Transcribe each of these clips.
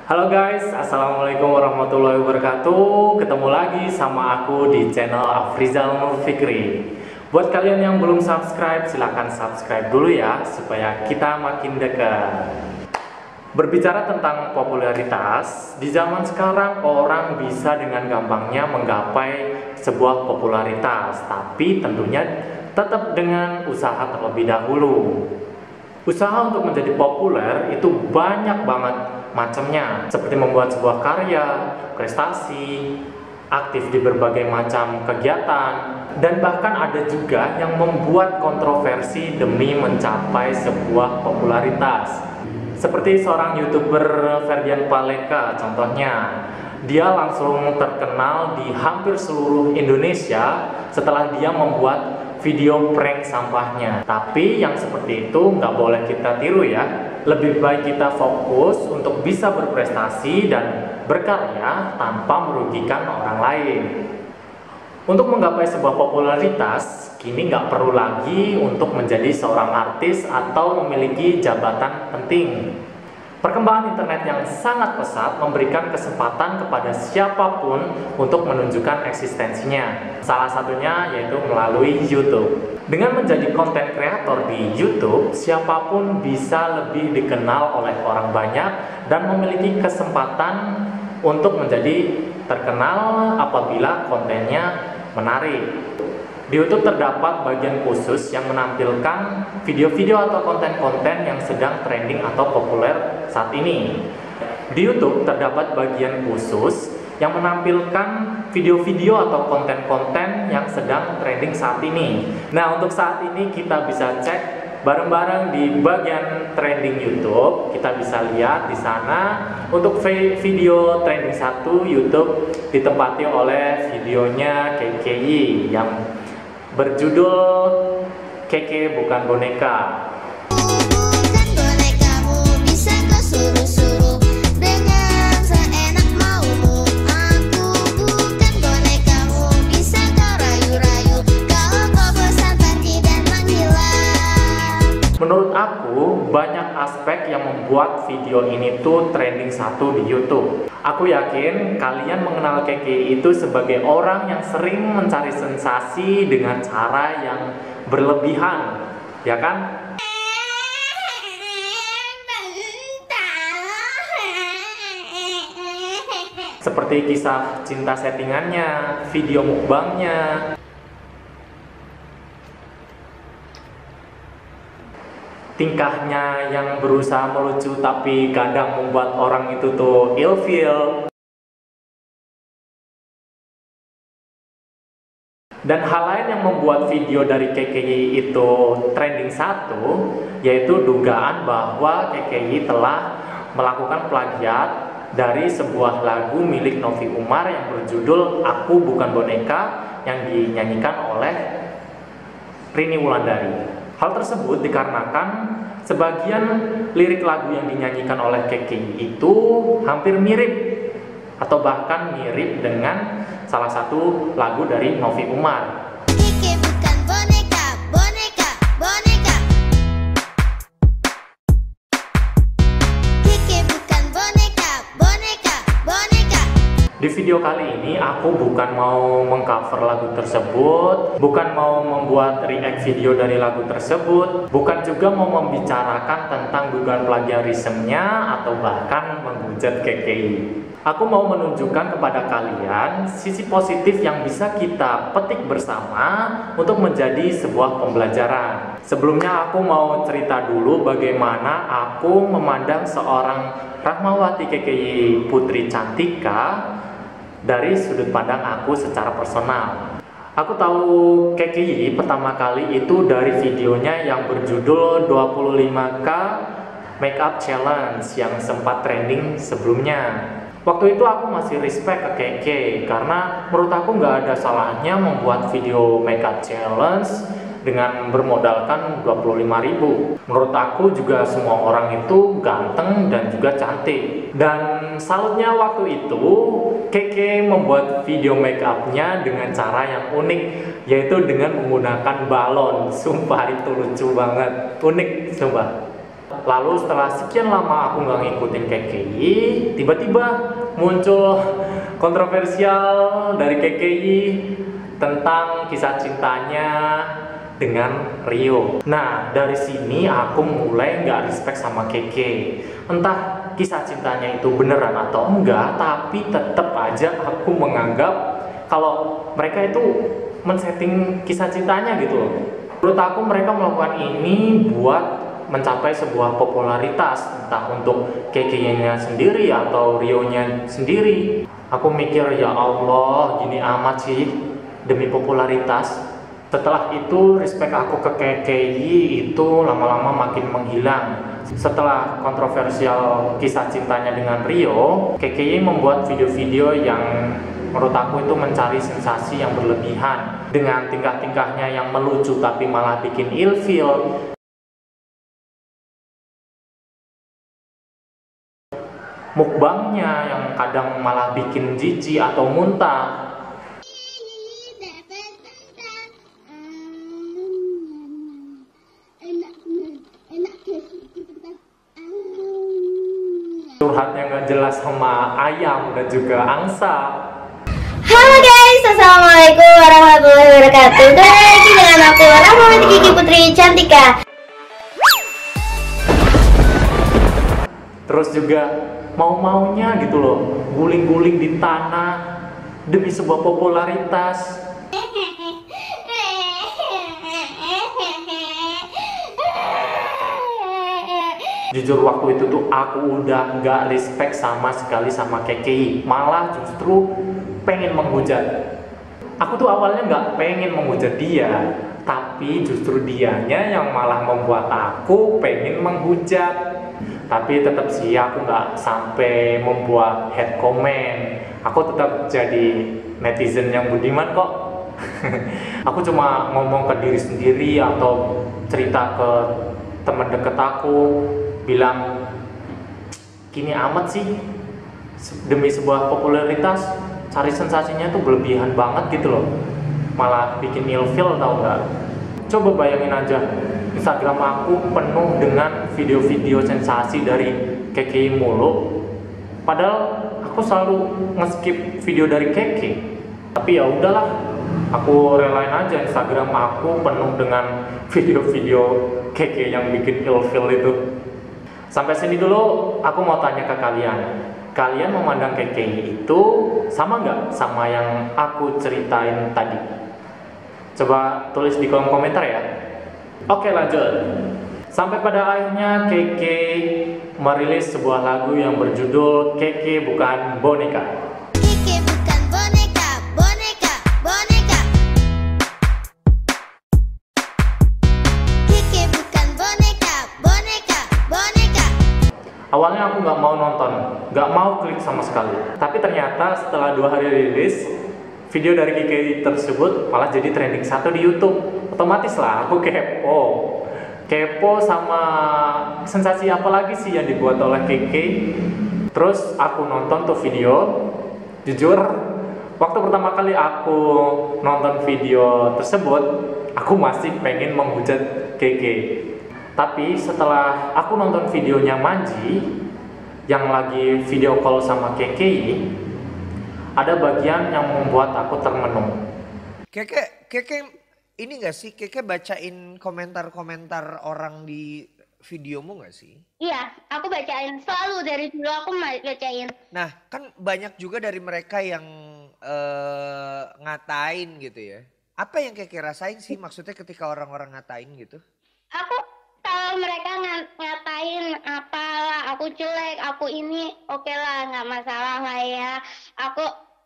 Halo guys, assalamualaikum warahmatullahi wabarakatuh. Ketemu lagi sama aku di channel Afrizal Nur Fikri. Buat kalian yang belum subscribe, silahkan subscribe dulu ya, supaya kita makin dekat. Berbicara tentang popularitas, di zaman sekarang orang bisa dengan gampangnya menggapai sebuah popularitas, tapi tentunya tetap dengan usaha terlebih dahulu. Usaha untuk menjadi populer itu banyak banget macamnya, seperti membuat sebuah karya, prestasi, aktif di berbagai macam kegiatan, dan bahkan ada juga yang membuat kontroversi demi mencapai sebuah popularitas. Seperti seorang YouTuber Ferdian Paleka contohnya. Dia langsung terkenal di hampir seluruh Indonesia setelah dia membuat video prank sampahnya. Tapi yang seperti itu nggak boleh kita tiru ya. Lebih baik kita fokus untuk bisa berprestasi dan berkarya tanpa merugikan orang lain. Untuk menggapai sebuah popularitas, kini nggak perlu lagi untuk menjadi seorang artis atau memiliki jabatan penting. Perkembangan internet yang sangat pesat memberikan kesempatan kepada siapapun untuk menunjukkan eksistensinya. Salah satunya yaitu melalui YouTube. Dengan menjadi konten kreator di YouTube, siapapun bisa lebih dikenal oleh orang banyak dan memiliki kesempatan untuk menjadi terkenal apabila kontennya menarik. Di YouTube terdapat bagian khusus yang menampilkan video-video atau konten-konten yang sedang trending atau populer saat ini. Di YouTube terdapat bagian khusus yang menampilkan video-video atau konten-konten yang sedang trending saat ini. Nah, untuk saat ini kita bisa cek bareng-bareng di bagian trending YouTube. Kita bisa lihat di sana untuk video trending 1 YouTube ditempati oleh videonya KKI yang berjudul Keke Bukan Boneka. Bukan bonekamu, bisa kau suruh-suruh dengan seenak maumu. Aku bukan bonekamu, bisa kau rayu-rayu. Kalau kau bosan pergi dan menghilang. Menurut aku, banyak aspek yang membuat video ini tuh trending 1 di YouTube. Aku yakin kalian mengenal Keke itu sebagai orang yang sering mencari sensasi dengan cara yang berlebihan, ya kan? Seperti kisah cinta settingannya, video mukbangnya, tingkahnya yang berusaha melucu tapi kadang membuat orang itu tuh ilfeel. Dan hal lain yang membuat video dari KKI itu trending 1 yaitu dugaan bahwa KKI telah melakukan plagiat dari sebuah lagu milik Novi Umar yang berjudul Aku Bukan Boneka yang dinyanyikan oleh Rini Wulandari. Hal tersebut dikarenakan sebagian lirik lagu yang dinyanyikan oleh KKI itu hampir mirip atau bahkan mirip dengan salah satu lagu dari Novi Umar. Keke bukan boneka, boneka, boneka. Keke bukan boneka, boneka, boneka. Di video kali ini aku bukan mau mengcover lagu tersebut, bukan mau membuat react video dari lagu tersebut, bukan juga mau membicarakan tentang dugaan plagiarismenya atau bahkan menghujat KKI. Aku mau menunjukkan kepada kalian sisi positif yang bisa kita petik bersama untuk menjadi sebuah pembelajaran. Sebelumnya aku mau cerita dulu bagaimana aku memandang seorang Rahmawati KKI Putri Cantika dari sudut pandang aku secara personal. Aku tahu KKI pertama kali itu dari videonya yang berjudul 25K Makeup Challenge yang sempat trending sebelumnya. Waktu itu aku masih respect ke Keke karena menurut aku nggak ada salahnya membuat video makeup challenge dengan bermodalkan 25.000. Menurut aku juga semua orang itu ganteng dan juga cantik. Dan salutnya waktu itu Keke membuat video makeupnya dengan cara yang unik, yaitu dengan menggunakan balon. Sumpah itu lucu banget, unik sumpah. Lalu setelah sekian lama aku nggak ngikutin KKI, tiba-tiba muncul kontroversial dari KKI tentang kisah cintanya dengan Rio. Nah, dari sini aku mulai nggak respect sama KK. Entah kisah cintanya itu beneran atau enggak, tapi tetap aja aku menganggap kalau mereka itu men-setting kisah cintanya gitu loh. Menurut aku mereka melakukan ini buat mencapai sebuah popularitas, entah untuk KK-nya sendiri atau Rio-nya sendiri. Aku mikir, ya Allah, gini amat sih demi popularitas. Setelah itu respect aku ke KKI itu lama-lama makin menghilang. Setelah kontroversial kisah cintanya dengan Rio, KKI membuat video-video yang menurut aku itu mencari sensasi yang berlebihan dengan tingkah-tingkahnya yang melucu tapi malah bikin ilfil. Mukbangnya yang kadang malah bikin jijik atau muntah. Curhatnya nggak jelas sama ayam dan juga angsa. Halo guys, assalamualaikum warahmatullahi wabarakatuh. Kembali lagi dengan aku Rahmawati Kiki Putri Cantika. Terus juga mau-maunya gitu loh, guling-guling di tanah demi sebuah popularitas. Jujur waktu itu tuh aku udah nggak respect sama sekali sama KKI, malah justru pengen menghujat. Aku tuh awalnya nggak pengen menghujat dia, tapi justru dianya yang malah membuat aku pengen menghujat. Tapi tetap sih aku nggak sampai membuat head comment. Aku tetap jadi netizen yang budiman kok. Aku cuma ngomong ke diri sendiri atau cerita ke teman deket aku, bilang gini amat sih demi sebuah popularitas cari sensasinya tuh berlebihan banget gitu loh, malah bikin ilfil tau nggak. Coba bayangin aja Instagram aku penuh dengan video-video sensasi dari KK mulu, padahal aku selalu nge-skip video dari KK. Tapi ya udahlah, aku relain aja Instagram aku penuh dengan video-video KK yang bikin ilfil itu. Sampai sini dulu aku mau tanya ke kalian. Kalian memandang KKI itu sama nggak sama yang aku ceritain tadi? Coba tulis di kolom komentar ya. Oke lanjut. Sampai pada akhirnya KK merilis sebuah lagu yang berjudul KK Bukan Boneka. Kiki bukan boneka, boneka, boneka. Kiki bukan boneka, boneka, boneka. Awalnya aku nggak mau nonton, nggak mau klik sama sekali. Tapi ternyata setelah 2 hari rilis, video dari KK tersebut malah jadi trending 1 di YouTube. Otomatis lah aku kepo sama sensasi apa lagi sih yang dibuat oleh KK. Terus aku nonton tuh video. Jujur, waktu pertama kali aku nonton video tersebut, aku masih pengen menghujat KK. Tapi setelah aku nonton videonya Manji yang lagi video call sama KKI, ada bagian yang membuat aku termenung. Keke ini gak sih, Keke bacain komentar-komentar orang di videomu gak sih? Iya, aku bacain selalu dari dulu aku bacain. Nah kan banyak juga dari mereka yang ngatain gitu ya. Apa yang Keke rasain sih maksudnya ketika orang-orang ngatain gitu? Aku kalau mereka ngatain apalah, aku jelek, aku ini oke lah, nggak masalah lah ya.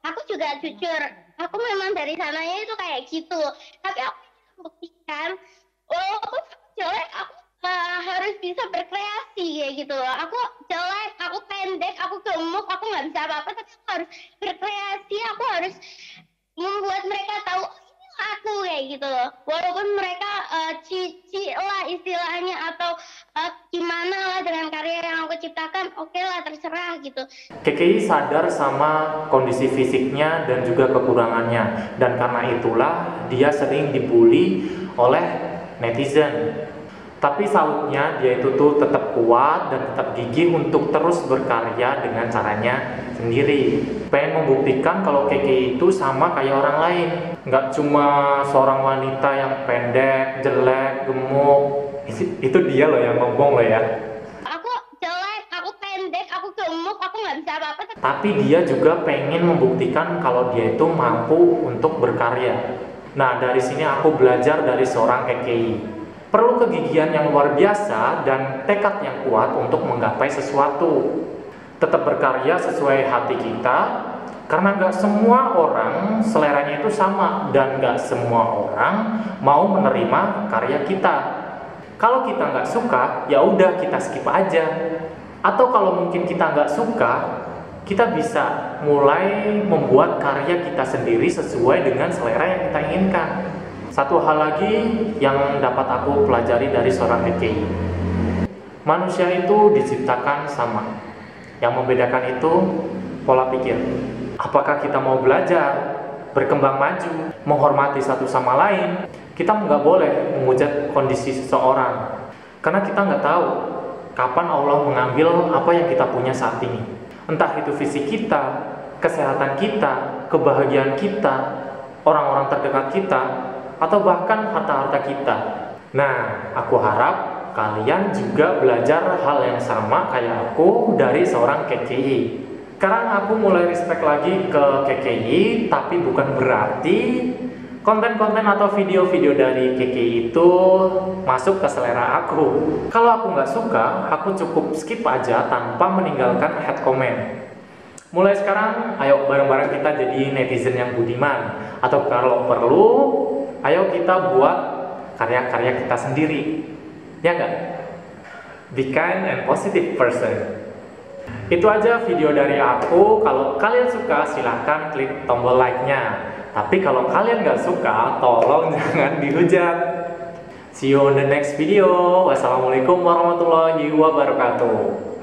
Aku juga jujur, aku memang dari sananya itu kayak gitu. Tapi aku buktikan, walaupun jelek, aku harus bisa berkreasi kayak gitu loh. Aku jelek, aku pendek, aku gemuk, aku nggak bisa apa-apa, tapi aku harus berkreasi, aku harus membuat mereka tahu ini aku kayak gitu loh. Walaupun mereka cici lah istilahnya atau gimana lah dengan karya yang aku ciptakan, oke lah terserah gitu. KKI sadar sama kondisi fisiknya dan juga kekurangannya, dan karena itulah dia sering dibully oleh netizen. Tapi salutnya dia itu tuh tetap kuat dan tetap gigih untuk terus berkarya dengan caranya sendiri. Pengen membuktikan kalau Keke itu sama kayak orang lain. Nggak cuma seorang wanita yang pendek, jelek, gemuk. Itu dia loh yang ngomong loh ya. Aku jelek, aku pendek, aku gemuk, aku nggak bisa apa-apa. Tapi dia juga pengen membuktikan kalau dia itu mampu untuk berkarya. Nah, dari sini aku belajar dari seorang KKI. Perlu kegigihan yang luar biasa dan tekad yang kuat untuk menggapai sesuatu. Tetap berkarya sesuai hati kita, karena nggak semua orang seleranya itu sama dan nggak semua orang mau menerima karya kita. Kalau kita nggak suka, ya udah kita skip aja. Atau kalau mungkin kita nggak suka, kita bisa mulai membuat karya kita sendiri sesuai dengan selera yang kita inginkan. Satu hal lagi yang dapat aku pelajari dari seorang KKI, manusia itu diciptakan sama. Yang membedakan itu pola pikir. Apakah kita mau belajar, berkembang maju, menghormati satu sama lain? Kita nggak boleh menghujat kondisi seseorang, karena kita nggak tahu kapan Allah mengambil apa yang kita punya saat ini. Entah itu fisik kita, kesehatan kita, kebahagiaan kita, orang-orang terdekat kita, atau bahkan harta-harta kita. Nah, aku harap kalian juga belajar hal yang sama kayak aku dari seorang KKI. Sekarang aku mulai respect lagi ke KKI, tapi bukan berarti konten-konten atau video-video dari KKI itu masuk ke selera aku. Kalau aku nggak suka, aku cukup skip aja tanpa meninggalkan head comment. Mulai sekarang, ayo bareng-bareng kita jadi netizen yang budiman. Atau kalau perlu, ayo kita buat karya-karya kita sendiri. Ya nggak? Be kind and positive person. Itu aja video dari aku. Kalau kalian suka, silahkan klik tombol like-nya. Tapi kalau kalian nggak suka, tolong jangan dihujat. See you on the next video. Wassalamualaikum warahmatullahi wabarakatuh.